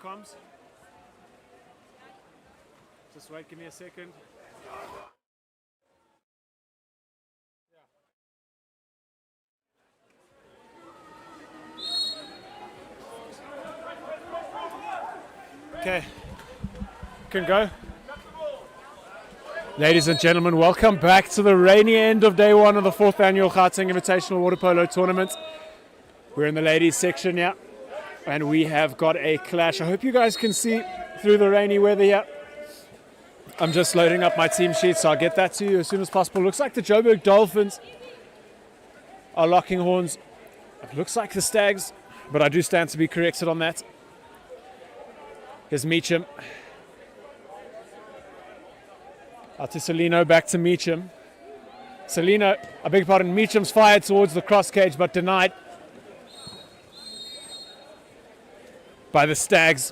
comms. Just wait, give me a second. Okay, can go. Ladies and gentlemen, welcome back to the rainy end of day one of the 4th annual Gauteng Invitational Water Polo Tournament. We're in the ladies section here, and we have got a clash. I hope you guys can see through the rainy weather here. I'm just loading up my team sheet, so I'll get that to you as soon as possible. Looks like the Joburg Dolphins are locking horns. It looks like the Stags, but I do stand to be corrected on that. Here's Meacham. Out to Celino, back to Meacham. Celino, I beg your pardon, Meacham's fired towards the cross cage, but denied by the Stags.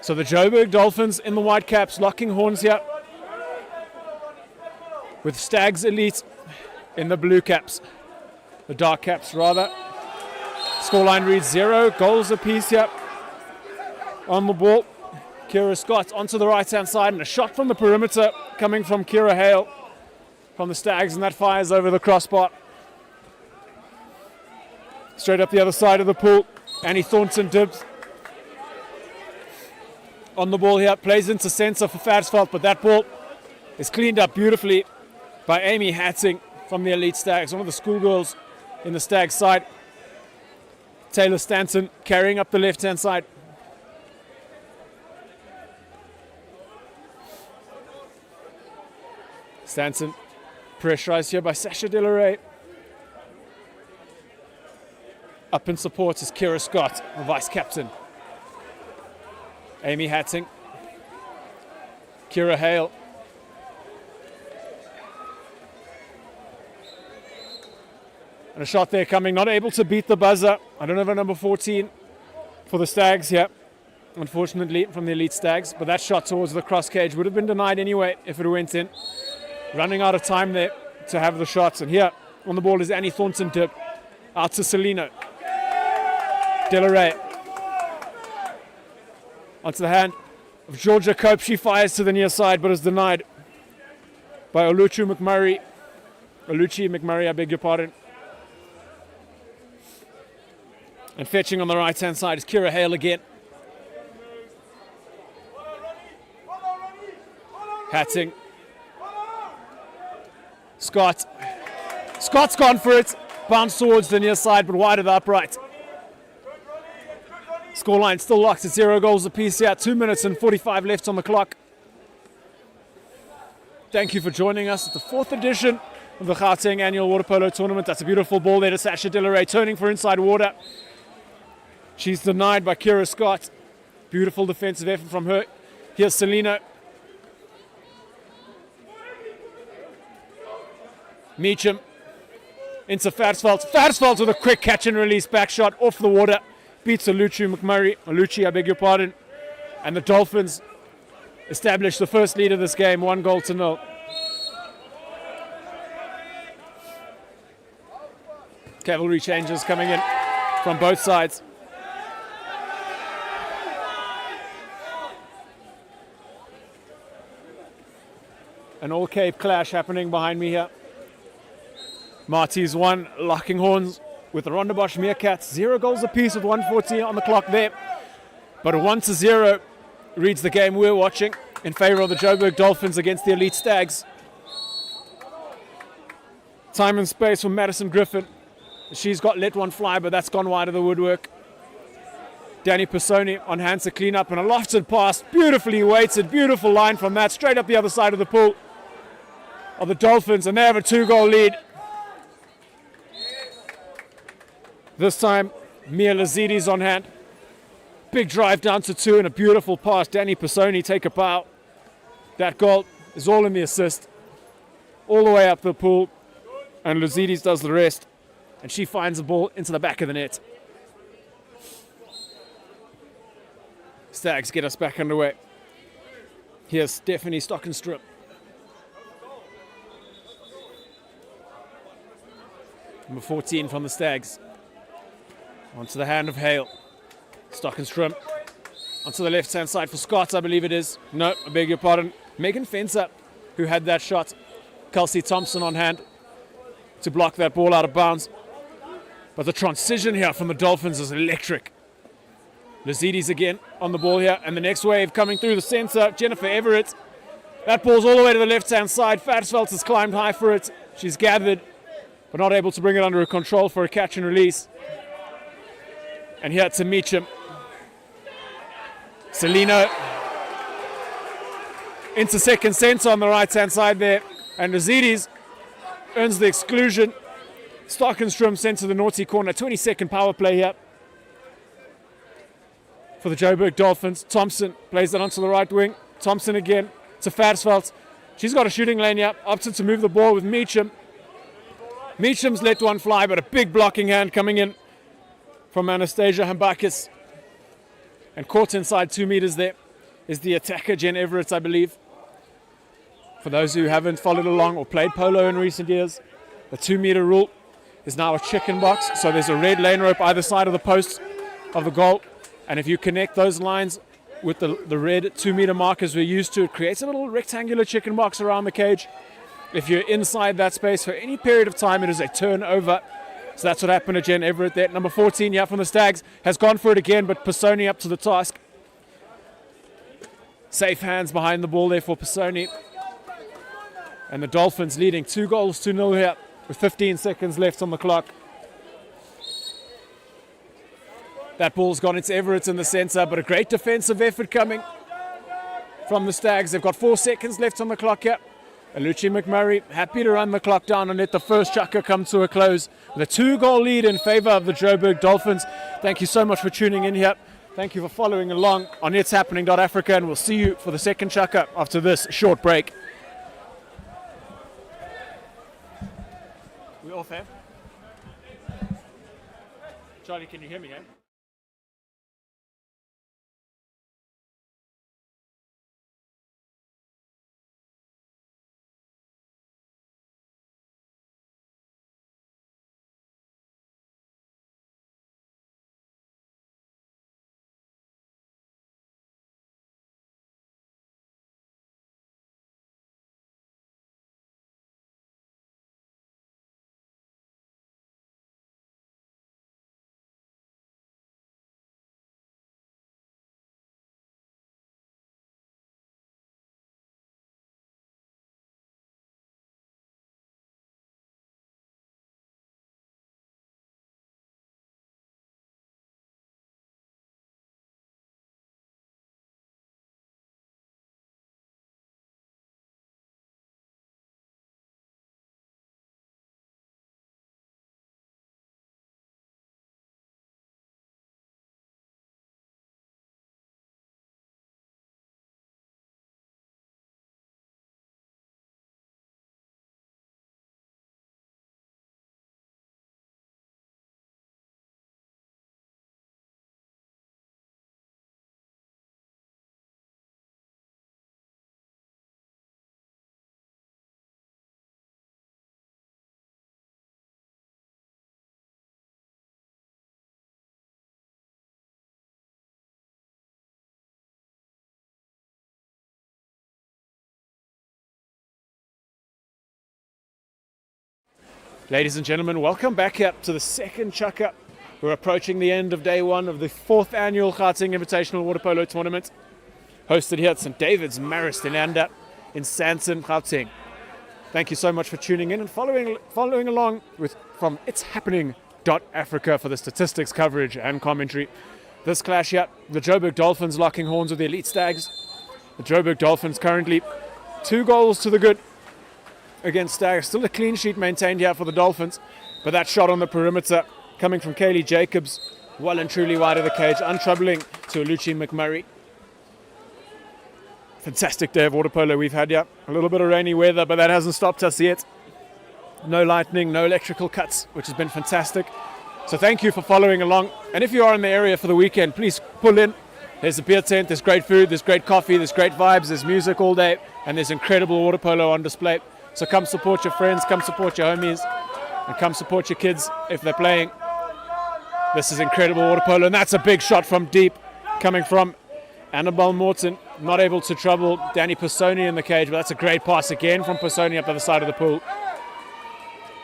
So the Joburg Dolphins in the white caps, locking horns here, with Stags Elite in the blue caps, the dark caps rather. Scoreline reads 0 goals apiece here. On the ball, Kira Scott onto the right hand side, and a shot from the perimeter coming from Kira Hale from the Stags, and that fires over the crossbar. Straight up the other side of the pool, Annie Thornton dibs on the ball here, plays into centre for Fadsveld, but that ball is cleaned up beautifully by Amy Hatting from the Elite Stags, one of the schoolgirls in the Stags side. Taylor Stanton carrying up the left-hand side. Stanton pressurized here by Sasha Delaray. Up in support is Kira Scott, the vice-captain. Amy Hatting. Kira Hale. And a shot there coming, not able to beat the buzzer. I don't have a number 14 for the Stags here, unfortunately, from the Elite Stags. But that shot towards the cross cage would have been denied anyway if it went in. Running out of time there to have the shots. And here on the ball is Annie Thornton dip. Out to Celino. Delaray. Onto the hand of Georgia Cope. She fires to the near side but is denied by Oluchi McMurray, I beg your pardon. And fetching on the right-hand side is Kira Hale again. Hatting. Scott. Scott's gone for it. Bounced towards the near side, but wide of the upright. Scoreline still locked at 0 goals apiece here. 2 minutes and 45 left on the clock. Thank you for joining us at the 4th edition of the Gauteng Annual Water Polo Tournament. That's a beautiful ball there to Sasha Delaray, turning for inside water. She's denied by Kira Scott. Beautiful defensive effort from her. Here's Celino. Meacham into Fadsveld. Fadsveld with a quick catch and release back shot off the water. Beats Oluchi, I beg your pardon. And the Dolphins establish the first lead of this game, 1-0. Cavalry changes coming in from both sides. An all-Cape clash happening behind me here. Marty's 1, locking horns with the Rondebosch Meerkats. 0 goals apiece with 1:40 on the clock there. But a 1-0 reads the game we're watching in favour of the Joburg Dolphins against the Elite Stags. Time and space for Madison Griffin. She's got let one fly, but that's gone wide of the woodwork. Danny Pisoni on hand to clean up, and a lofted pass, beautifully weighted, beautiful line from that, straight up the other side of the pool of the Dolphins, and they have a 2-goal lead. This time, Mia Lazidi's on hand. Big drive down to 2 and a beautiful pass. Danny Pisoni take a bow. That goal is all in the assist. All the way up the pool, and Lazidi's does the rest. And she finds the ball into the back of the net. Stags get us back underway. Here's Stephanie Stockenstrup. Number 14 from the Stags. Onto the hand of Hale. Stockenstrom. Onto the left-hand side for Scott, I believe it is. No, I beg your pardon. Megan Fencer, who had that shot. Kelsey Thompson on hand to block that ball out of bounds. But the transition here from the Dolphins is electric. Lazidis again on the ball here. And the next wave coming through the center. Jennifer Everett. That ball's all the way to the left-hand side. Fatsveld has climbed high for it. She's gathered, but not able to bring it under control for a catch and release. And here to Meacham. Celino into second center on the right-hand side there. And Lazidis earns the exclusion. Stockenstrom sent to the naughty corner. 22nd power play here for the Joburg Dolphins. Thompson plays that onto the right wing. Thompson again to Fatsveld. She's got a shooting lane here. Opted to move the ball with Meacham. Meacham's let one fly, but a big blocking hand coming in from Anastasia Hambakis. And caught inside 2 meters there is the attacker, Jen Everett, I believe. For those who haven't followed along or played polo in recent years, the 2 meter rule is now a chicken box. So there's a red lane rope either side of the post of the goal. And if you connect those lines with the red 2 meter markers we're used to, it creates a little rectangular chicken box around the cage. If you're inside that space for any period of time, it is a turnover. So that's what happened to Jen Everett there. Number 14 here from the Stags has gone for it again, but Pisoni up to the task. Safe hands behind the ball there for Pisoni. And the Dolphins leading 2-0 here with 15 seconds left on the clock. That ball's gone into Everett in the center, but a great defensive effort coming from the Stags. They've got 4 seconds left on the clock here. Aluchi McMurray happy to run the clock down and let the first chukker come to a close with a 2-goal lead in favor of the Joburg Dolphins. Thank you so much for tuning in here. Thank you for following along on ItsHappening.Africa, and we'll see you for the second chukker after this short break. We off, eh? Charlie, can you hear me, eh? Ladies and gentlemen, welcome back up to the second chukker. We're approaching the end of day one of the 4th annual Gauteng Invitational Water Polo Tournament, hosted here at St. David's Maristananda in Sandton, Gauteng. Thank you so much for tuning in and following along from ItsHappening.Africa for the statistics coverage and commentary. This clash here, the Joburg Dolphins locking horns with the Elite Stags. The Joburg Dolphins currently 2 goals to the good against Stags. Still a clean sheet maintained here for the Dolphins, but that shot on the perimeter coming from Kaylee Jacobs, well and truly wide of the cage, untroubling to Aluchi McMurray. Fantastic day of water polo we've had here. A little bit of rainy weather, but that hasn't stopped us yet. No lightning, no electrical cuts, which has been fantastic. So thank you for following along. And if you are in the area for the weekend, please pull in. There's a beer tent, there's great food, there's great coffee, there's great vibes, there's music all day, and there's incredible water polo on display. So come support your friends, come support your homies, And come support your kids if they're playing. This is incredible water polo, and that's a big shot from deep coming from Annabelle Morton. Not able to trouble Danny Pisoni in the cage, but that's a great pass again from Pisoni up the other side of the pool.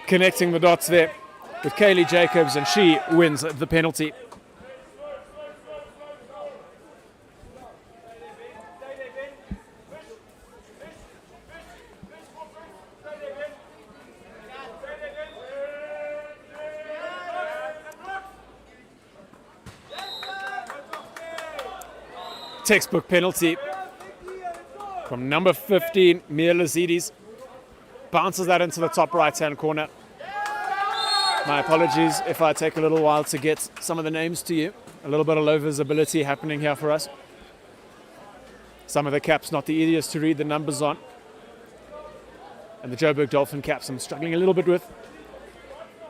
Connecting the dots there with Kaylee Jacobs, and she wins the penalty. Textbook penalty from number 15, Mia Lazidis. Bounces that into the top right-hand corner. My apologies if I take a little while to get some of the names to you. A little bit of low visibility happening here for us. Some of the caps not the easiest to read the numbers on. And the Joburg Dolphin caps I'm struggling a little bit with.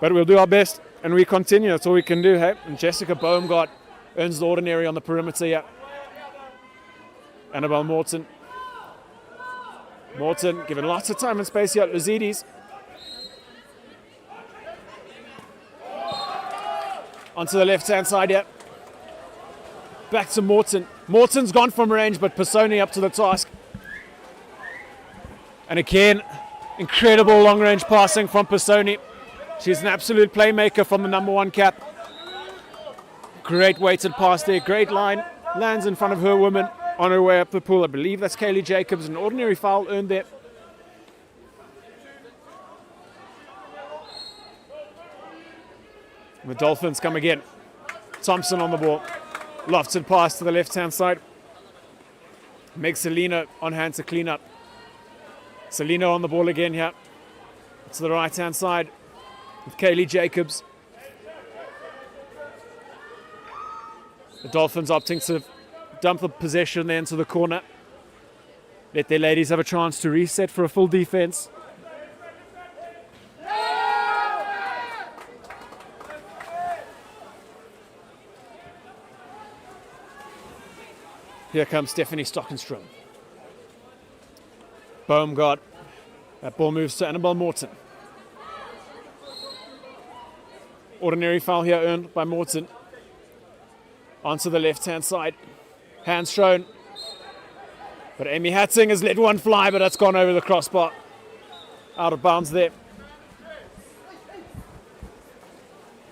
But we'll do our best and we continue. That's all we can do, hey? And Jessica Boumgart earns the ordinary on the perimeter here. Annabelle Morton. Morton given lots of time and space here. Lazidis. Onto the left-hand side here. Back to Morton. Morton's gone from range, but Pisoni up to the task. And again, incredible long-range passing from Pisoni. She's an absolute playmaker from the number 1 cap. Great weighted pass there. Great line. Lands in front of her woman on her way up the pool. I believe that's Kaylee Jacobs. An ordinary foul earned there. The Dolphins come again. Thompson on the ball. Lofted pass to the left-hand side. Meg Selina on hand to clean up. Selina on the ball again here. To the right-hand side with Kaylee Jacobs. The Dolphins opting to dump the possession there into the corner. Let their ladies have a chance to reset for a full defense. Here comes Stephanie Stockenstrom. Boumgart. That ball moves to Annabelle Morton. Ordinary foul here earned by Morton. Onto the left-hand side. Hands shown. But Amy Hatzing has let one fly, but that's gone over the crossbar. Out of bounds there.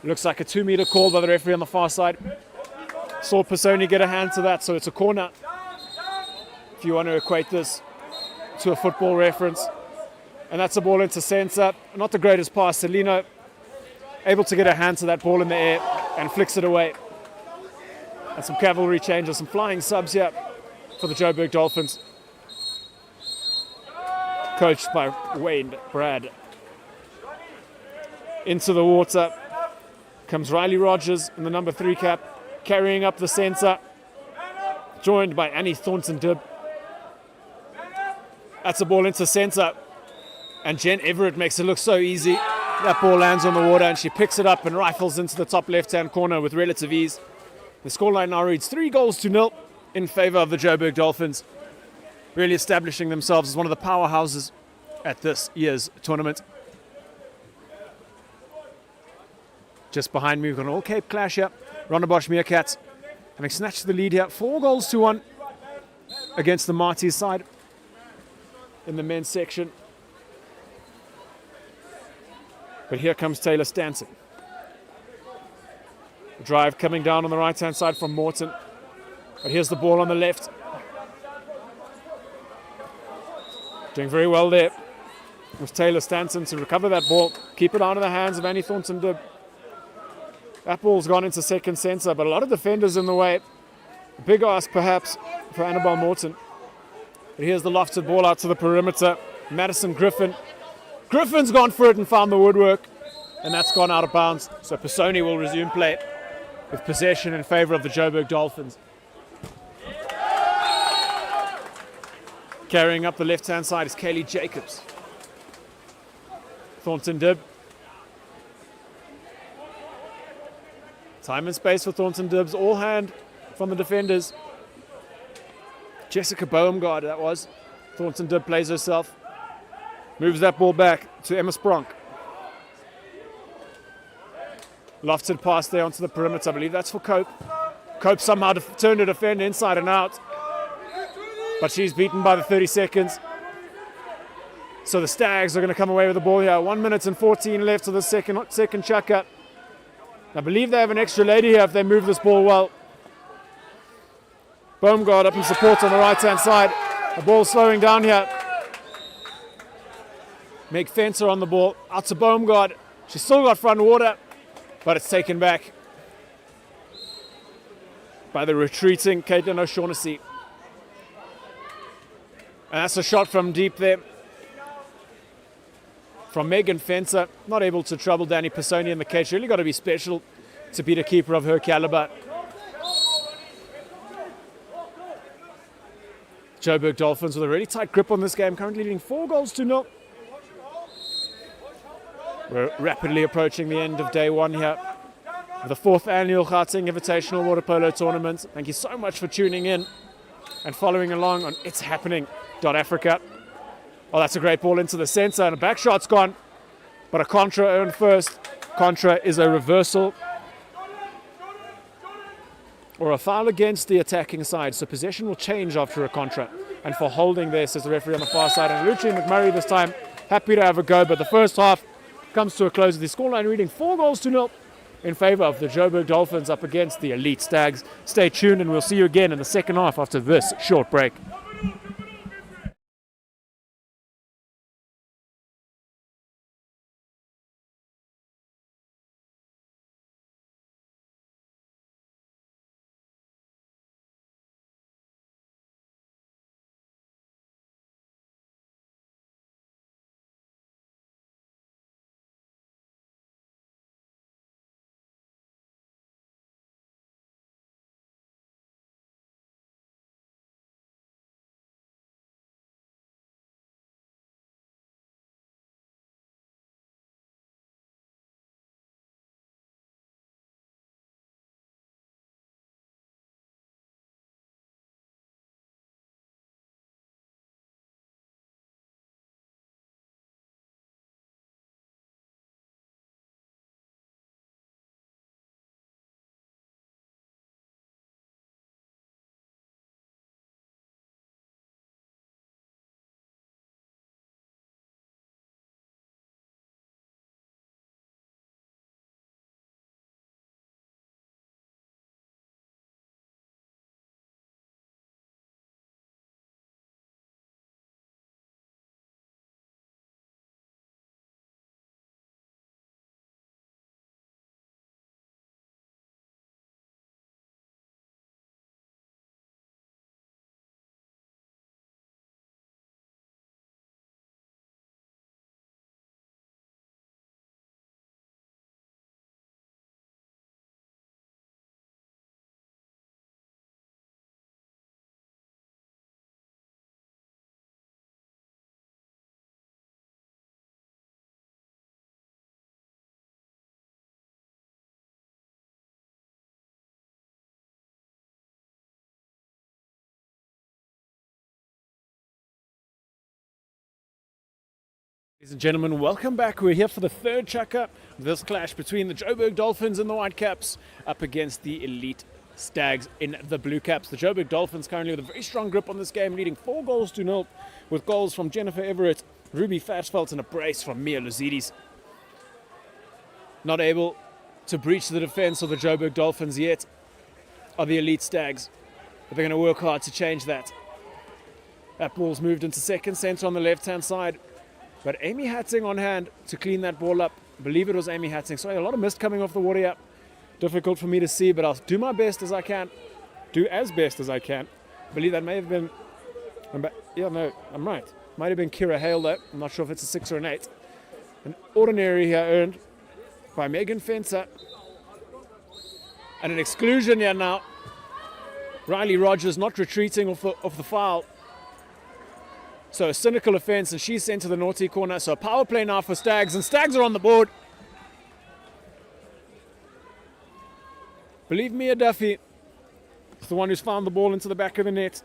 Looks like a 2-meter call by the referee on the far side. Saw Pisoni get a hand to that, so it's a corner. If you want to equate this to a football reference. And that's a ball into centre. Not the greatest pass. Selino able to get a hand to that ball in the air and flicks it away. And some cavalry changes, some flying subs here for the Joburg Dolphins. Coached by Wayne Brad. Into the water comes Riley Rogers in the number 3 cap, carrying up the centre, joined by Annie Thornton-Dibb. That's a ball into centre, and Jen Everett makes it look so easy. That ball lands on the water, and she picks it up and rifles into the top left-hand corner with relative ease. The scoreline now reads 3-0 in favour of the Joburg Dolphins, really establishing themselves as one of the powerhouses at this year's tournament. Just behind me, we've got an all-Cape clash here. Rondebosch Meerkats having snatched the lead here, 4-1 against the Marties side in the men's section. But here comes Taylor Stanton. Drive coming down on the right-hand side from Morton. But here's the ball on the left. Doing very well there was Taylor Stanton to recover that ball, keep it out of the hands of Annie Thornton-Dibb. That ball's gone into second centre, but a lot of defenders in the way. A big ask perhaps for Annabelle Morton. But here's the lofted ball out to the perimeter. Madison Griffin. Griffin's gone for it and found the woodwork, and that's gone out of bounds. So Pisoni will resume play with possession in favour of the Joburg Dolphins. Carrying up the left-hand side is Kaylee Jacobs. Thornton-Dibb. Time and space for Thornton-Dibb's all hand from the defenders. Jessica Boumgart, that was. Thornton-Dibb plays herself. Moves that ball back to Emma Spronk. Lofted pass there onto the perimeter. I believe that's for Cope. Cope somehow turned to defend inside and out. But she's beaten by the 30 seconds. So the Stags are going to come away with the ball here. 1 minute and 14 left of the second chucker. I believe they have an extra lady here if they move this ball well. Boomgaard up in support on the right-hand side. The ball slowing down here. Meg Fencer on the ball. Out to Boomgaard. She's still got front water, but it's taken back by the retreating Caitlin O'Shaughnessy. And that's a shot from deep there. From Megan Fencer. Not able to trouble Danny Pisoni in the cage. Really got to be special to beat a keeper of her caliber. Joburg Dolphins with a really tight grip on this game. Currently leading 4-0. We're rapidly approaching the end of day one here. The 4th annual Gauteng Invitational Water Polo Tournament. Thank you so much for tuning in and following along on ItsHappening.Africa. Oh, that's a great ball into the center, and a back shot's gone. But a contra earned first. Contra is a reversal or a foul against the attacking side. So possession will change after a contra. And for holding there, says the referee on the far side. And Lucy McMurray this time happy to have a go. But the first half comes to a close with the scoreline reading 4-0 in favor of the Joburg Dolphins up against the Elite Stags. Stay tuned and we'll see you again in the second half after this short break. Ladies and gentlemen, welcome back. We're here for the third chucker. This clash between the Joburg Dolphins in the white caps up against the Elite Stags in the blue caps. The Joburg Dolphins currently with a very strong grip on this game, leading 4-0 with goals from Jennifer Everett, Ruby Fatchfeld, and a brace from Mia Luzidis. Not able to breach the defense of the Joburg Dolphins yet are the Elite Stags, but they're going to work hard to change that. That ball's moved into second center on the left-hand side. But Amy Hatting on hand to clean that ball up. I believe it was Amy Hatting. Sorry, a lot of mist coming off the water here. Difficult for me to see, but I'll do my best as I can. Do as best as I can. I believe that may have been... Yeah, no, I'm right. Might have been Kira Hale, though. I'm not sure if it's a 6 or an 8. An ordinary here earned by Megan Fencer. And an exclusion here now. Riley Rogers not retreating off the foul. So a cynical offense, and she's sent to the naughty corner. So a power play now for Stags, and Stags are on the board. Believe Mia Duffy is the one who's found the ball into the back of the net.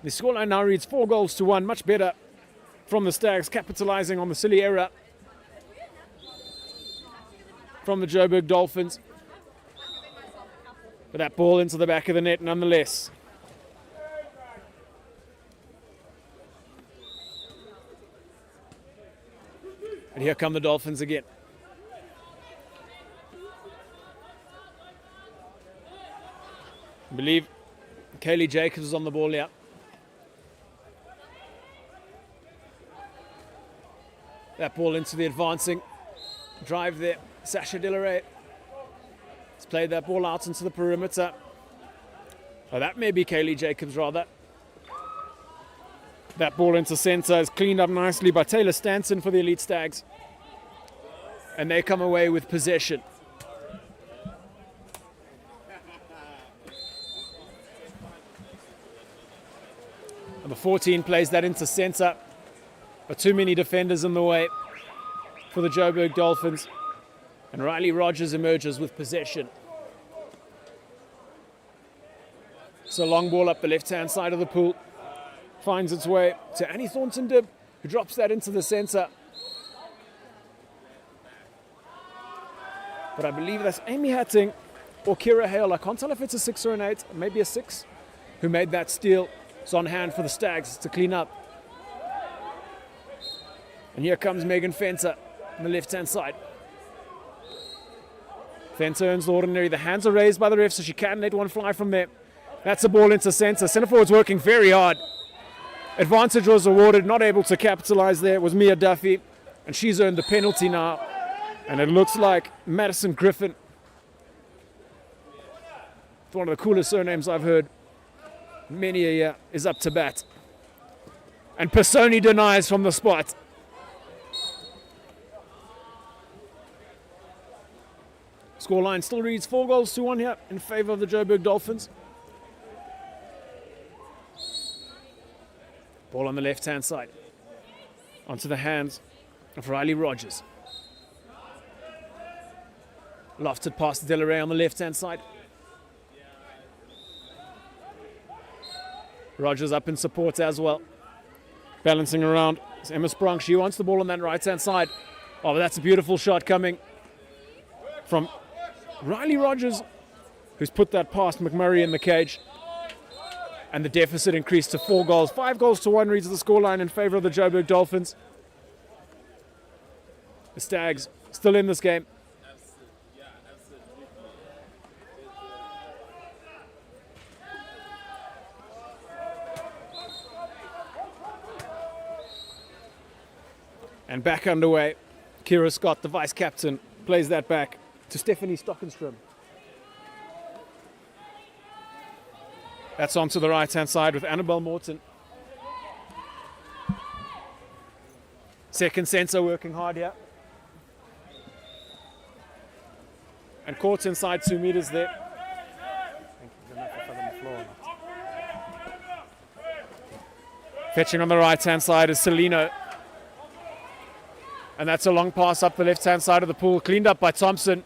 The scoreline now reads 4-1, much better from the Stags, capitalizing on the silly error. from the Joburg Dolphins. But that ball into the back of the net nonetheless. And here come the Dolphins again. I believe Kaylee Jacobs is on the ball here. That ball into the advancing drive there. Sasha Delaray has played that ball out into the perimeter. Oh, that may be Kaylee Jacobs rather. That ball into center is cleaned up nicely by Taylor Stanton for the Elite Stags. And they come away with possession. Number 14 plays that into center. But too many defenders in the way for the Joburg Dolphins. And Riley Rogers emerges with possession. So long ball up the left-hand side of the pool. Finds its way to Annie Thornton-Dibb, who drops that into the center. But I believe that's Amy Hatting or Kira Hale. I can't tell if it's a 6 or an 8, maybe a 6, who made that steal. It's on hand for the Stags to clean up. And here comes Megan Fenter on the left-hand side. Fenter earns the ordinary. The hands are raised by the ref, so she can let one fly from there. That's a ball into center. Center forward's working very hard. Advantage was awarded, not able to capitalize there. It was Mia Duffy, and she's earned the penalty now. And it looks like Madison Griffin. It's one of the coolest surnames I've heard in many a year, is up to bat. And Pisoni denies from the spot. Scoreline still reads 4-1 here in favor of the Joburg Dolphins. Ball on the left-hand side. Onto the hands of Riley Rogers. Lofted past Delaray on the left-hand side. Rogers up in support as well. Balancing around. It's Emma Sprung. She wants the ball on that right-hand side. Oh, but that's a beautiful shot coming from Riley Rogers, who's put that past McMurray in the cage. And the deficit increased to 4 goals. 5-1 reads the scoreline in favor of the Joburg Dolphins. The Stags still in this game. And back underway. Kira Scott, the vice captain, plays that back to Stephanie Stockenstrom. That's onto the right-hand side with Annabelle Morton. Second center working hard here. And caught inside 2 meters there. Fetching on the right-hand side is Celino. And that's a long pass up the left-hand side of the pool. Cleaned up by Thompson.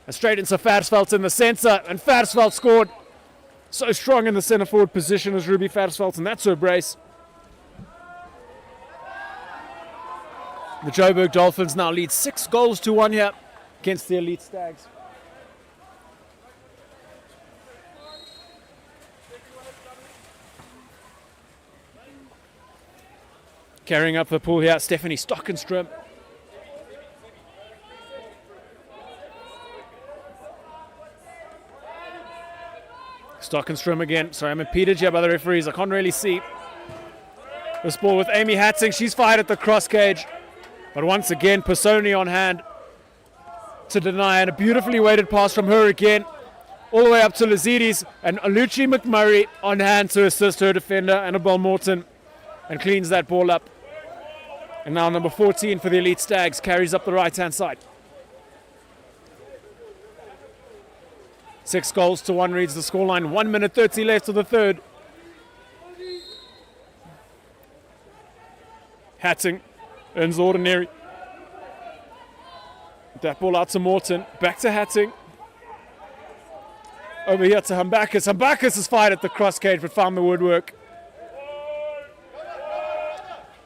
And straight into Versveld in the center. And Versveld scored. So strong in the center forward position as Ruby Versveld. And that's her brace. The Joburg Dolphins now lead 6-1 here against the Elite Stags. Carrying up the pool here, Stephanie Stockenstrom. Stockenstrom again. Sorry, I'm impeded here by the referees. I can't really see. This ball with Amy Hatting. She's fired at the cross cage. But once again, Pisoni on hand to deny. And a beautifully weighted pass from her again. All the way up to Lazidis. And Aluchi McMurray on hand to assist her defender, Annabelle Morton. And cleans that ball up. And now number 14 for the Elite Stags carries up the right-hand side. 6-1 reads the scoreline. 1 minute 30 left of the third. Hatting earns ordinary. That ball out to Morton. Back to Hatting. Over here to Humbakas. Humbakas has fired at the cross cage but found the woodwork.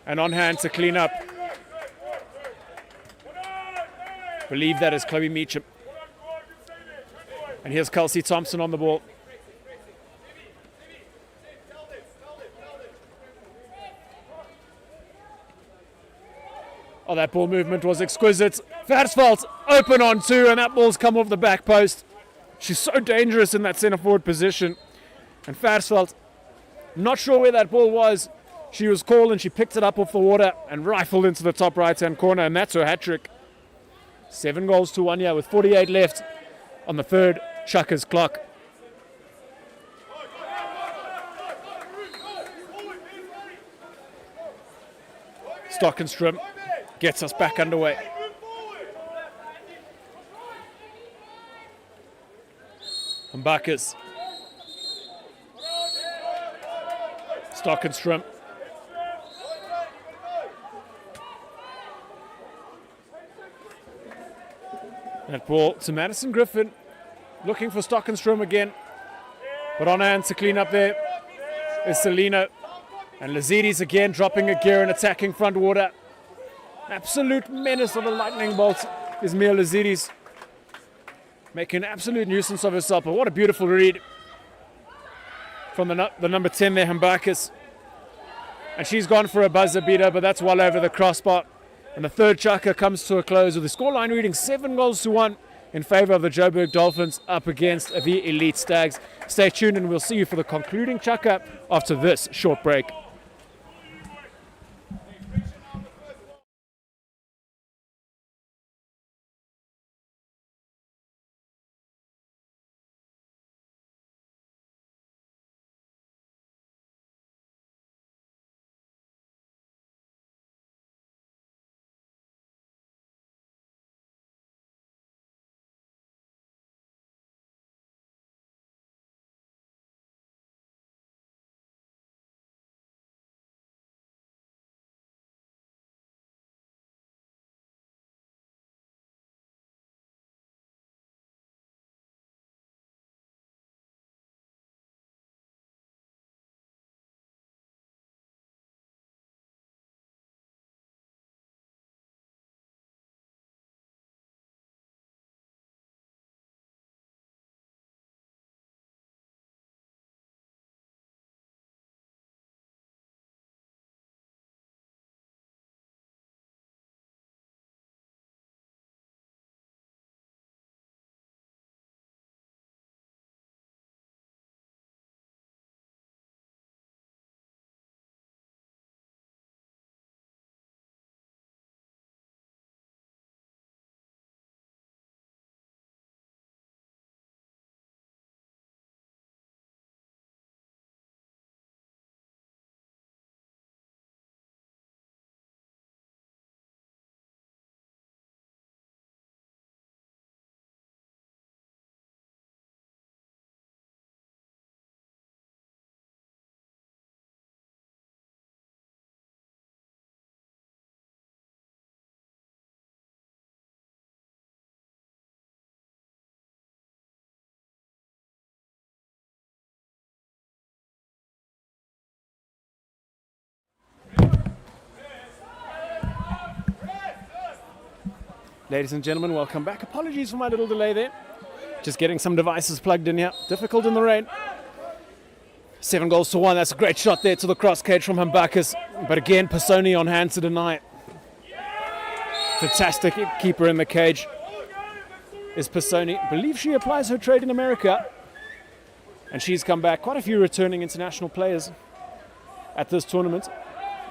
And on hand to clean up. Believe that is Chloe Meacham. And here's Kelsey Thompson on the ball. Oh, that ball movement was exquisite. Versveld open on 2, and that ball's come off the back post. She's so dangerous in that centre forward position. And Versveld, not sure where that ball was. She was called and she picked it up off the water and rifled into the top right-hand corner, and that's her hat-trick. 7 goals to 1 here with 48 left on the third Chuckers clock. Stockenstrom gets us back underway. Mbakis. Stockenstrom. That ball to Madison Griffin. Looking for Stockenstrom again. But on hand to clean up there is Celino. And Lazidis again dropping a gear and attacking front water. Absolute menace of a lightning bolt is Mia Lazidis. Making an absolute nuisance of herself. But what a beautiful read from the number 10 there, Mbakis. And she's gone for a buzzer beater, but that's well over the crossbar. And the third chucker comes to a close with the scoreline reading 7 goals to 1 in favour of the Joburg Dolphins up against the Elite Stags. Stay tuned and we'll see you for the concluding chucker after this short break. Ladies and gentlemen, welcome back. Apologies for my little delay there. Just getting some devices plugged in here. Difficult in the rain. 7 goals to 1. That's a great shot there to the cross cage from Mbakis. But again, Pisoni on hand to deny it. Fantastic keeper in the cage is Pisoni. I believe she applies her trade in America. And she's come back. Quite a few returning international players at this tournament,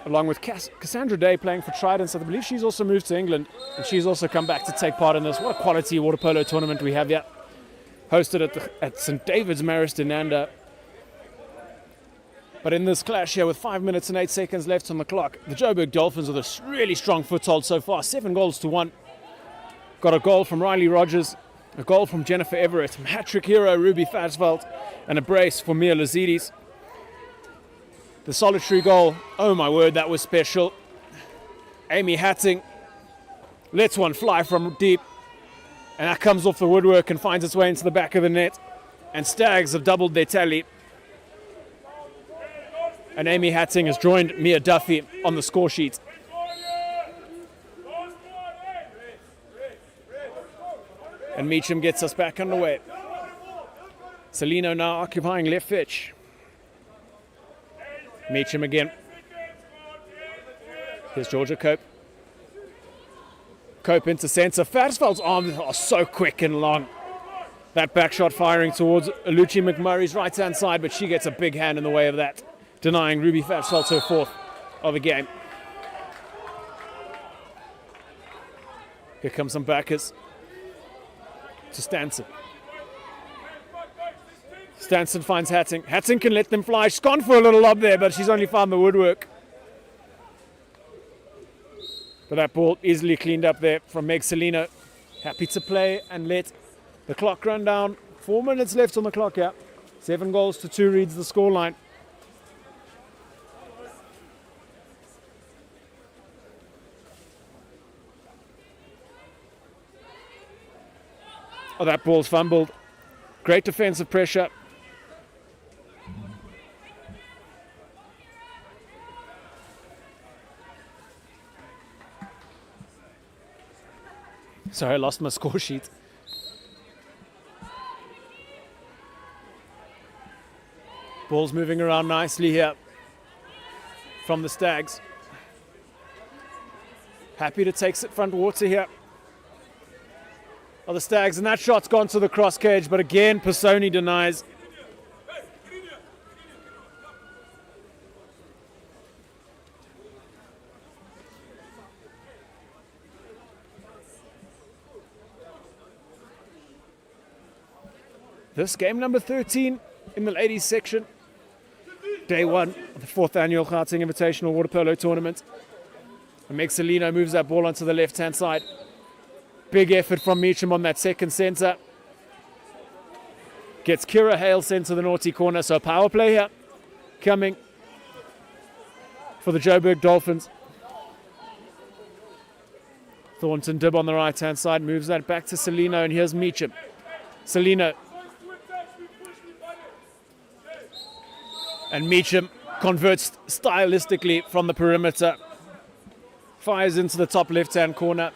along with Cassandra Day playing for Trident. So I believe she's also moved to England, and she's also come back to take part in this. What a quality water polo tournament we have here. Hosted at St. David's Marist in Nanda. But in this clash here with 5 minutes and 8 seconds left on the clock, the Joburg Dolphins with a really strong foothold so far. 7 goals to 1. Got a goal from Riley Rogers, a goal from Jennifer Everett, hat-trick hero Ruby Versveld, and a brace for Mia Lazidis. The solitary goal, oh my word, that was special. Amy Hatting lets one fly from deep, and that comes off the woodwork and finds its way into the back of the net. And Stags have doubled their tally. And Amy Hatting has joined Mia Duffy on the score sheet. And Meacham gets us back underway. Celino now occupying left pitch. Meacham again. Here's Georgia Cope. Cope into centre. Farsveld's arms are so quick and long. That back shot firing towards Aluchi McMurray's right-hand side, but she gets a big hand in the way of that, denying Ruby Farsveld her fourth of the game. Here comes some backers to Stanson. Stanson finds Hatting. Hatting can let them fly. She's gone for a little lob there, but she's only found the woodwork. But that ball easily cleaned up there from Meg Celino. Happy to play and let the clock run down. 4 minutes left on the clock here. 7 goals to 2 reads the scoreline. Oh, that ball's fumbled. Great defensive pressure. Sorry, I lost my score sheet. Ball's moving around nicely here from the Stags. Happy to take it front water here. Oh, the Stags, and that shot's gone to the cross cage, but again, Pisoni denies. This game number 13 in the ladies section. Day 1 of the 4th annual Gauteng Invitational Water Polo Tournament. And Meg Celino moves that ball onto the left-hand side. Big effort from Meacham on that second centre. Gets Kira Hale sent to the naughty corner. So power play here coming for the Joburg Dolphins. Thornton Dibb on the right-hand side. Moves that back to Celino, and here's Meacham. Celino. And Meacham converts stylistically from the perimeter. Fires into the top left-hand corner.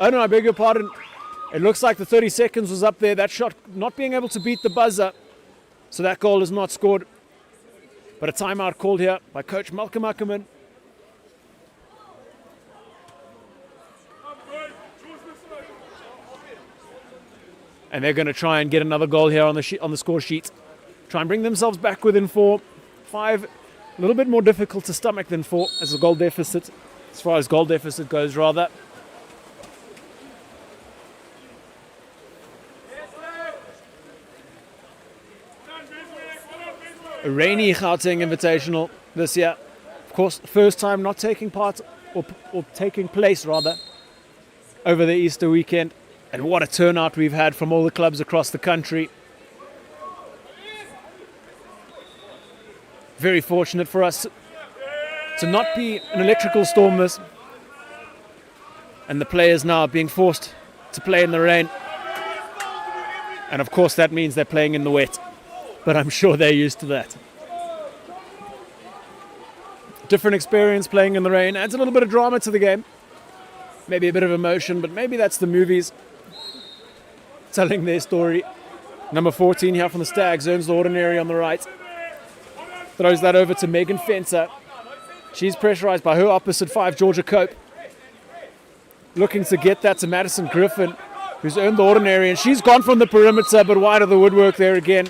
Oh no, I beg your pardon. It looks like the 30 seconds was up there. That shot not being able to beat the buzzer. So that goal is not scored. But a timeout called here by Coach Malcolm Ackerman. And they're going to try and get another goal here on the score sheet. Try and bring themselves back within 4. 5, a little bit more difficult to stomach than 4 as a goal deficit. As far as goal deficit goes, rather. A rainy Gauteng Invitational this year. Of course, first time not taking part, or taking place rather, over the Easter weekend. And what a turnout we've had from all the clubs across the country. Very fortunate for us to not be an electrical storm this. And the players now being forced to play in the rain. And of course that means they're playing in the wet. But I'm sure they're used to that. Different experience playing in the rain. Adds a little bit of drama to the game. Maybe a bit of emotion, but maybe that's the movies telling their story. Number 14 here from the Stags earns the ordinary on the right. Throws that over to Megan Fenter. She's pressurized by her opposite 5, Georgia Cope. Looking to get that to Madison Griffin, who's earned the ordinary, and she's gone from the perimeter, but wide of the woodwork there again.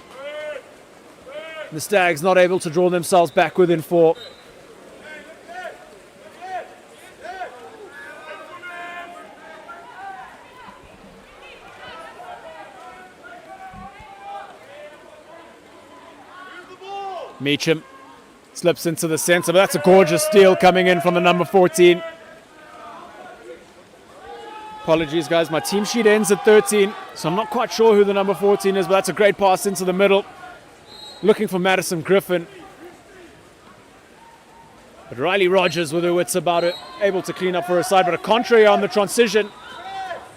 The Stags not able to draw themselves back within 4. Meacham slips into the centre, but that's a gorgeous steal coming in from the number 14. Apologies, guys. My team sheet ends at 13, so I'm not quite sure who the number 14 is, but that's a great pass into the middle. Looking for Madison Griffin. But Riley Rogers with her wits about it, able to clean up for her side, but a contrary on the transition.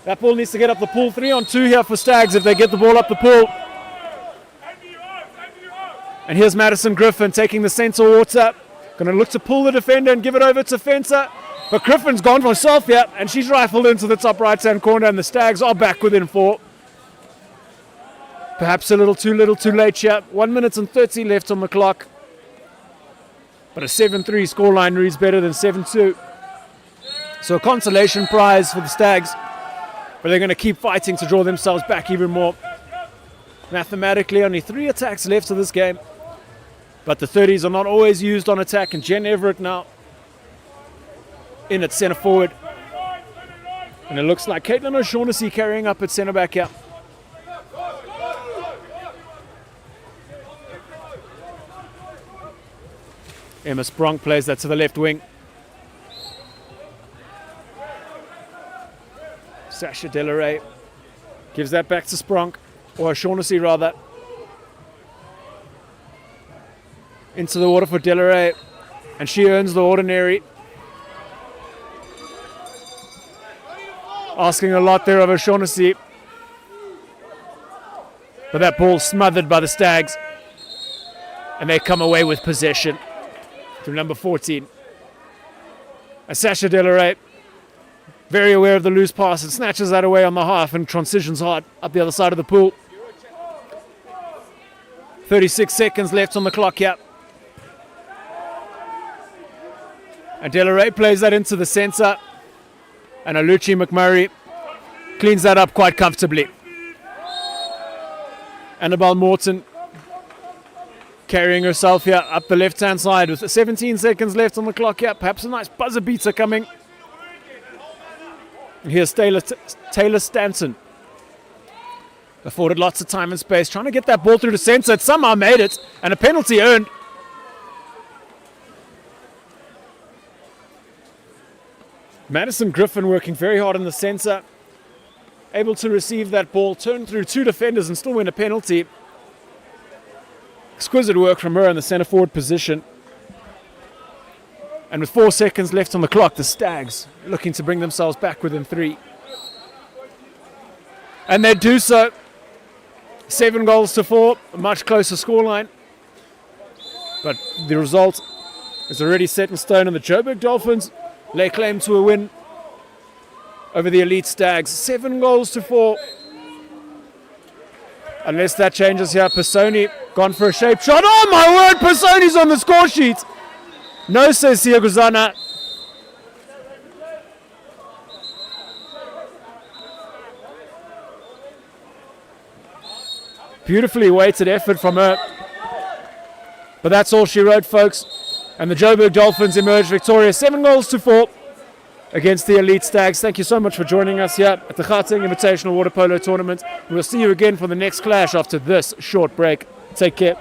That ball needs to get up the pool. 3-on-2 here for Stags if they get the ball up the pool. And here's Madison Griffin taking the centre water. Going to look to pull the defender and give it over to Fenter. But Griffin's gone for herself here, and she's rifled into the top right-hand corner, and the Stags are back within 4. Perhaps a little too late here. 1 minute and 30 left on the clock. But a 7-3 scoreline reads better than 7-2. So a consolation prize for the Stags. But they're going to keep fighting to draw themselves back even more. Mathematically, only 3 attacks left of this game. But the 30s are not always used on attack. And Jen Everett now in at centre forward. And it looks like Caitlin O'Shaughnessy carrying up at centre back here. Emma Spronk plays that to the left wing. Sasha Delaray gives that back to Spronk, or O'Shaughnessy rather. Into the water for Delaray, and she earns the ordinary. Asking a lot there of O'Shaughnessy. But that ball smothered by the Stags. And they come away with possession through number 14. And Sasha Delaray, very aware of the loose pass, and snatches that away on the half and transitions hard up the other side of the pool. 36 seconds left on the clock here. And Delaray plays that into the centre. And Aluchi McMurray cleans that up quite comfortably. Annabelle Morton carrying herself here up the left-hand side with 17 seconds left on the clock here. Perhaps a nice buzzer beater coming. And here's Taylor Stanton. Afforded lots of time and space, trying to get that ball through the centre. It somehow made it, and a penalty earned. Madison Griffin working very hard in the centre. Able to receive that ball, turn through 2 defenders and still win a penalty. Exquisite work from her in the centre forward position. And with 4 seconds left on the clock, the Stags looking to bring themselves back within 3. And they do so. 7 goals to 4, a much closer scoreline. But the result is already set in stone, and the Joburg Dolphins lay claim to a win over the elite Stags. 7 goals to 4. Unless that changes here, Pisoni gone for a shape shot. Oh my word, Pisoni's on the score sheet. No, says Siaguzana. Beautifully weighted effort from her. But that's all she wrote, folks. And the Joburg Dolphins emerged victorious, 7 goals to 4 against the elite Stags. Thank you so much for joining us here at the Gauteng Invitational Water Polo Tournament. We'll see you again for the next clash after this short break. Take care.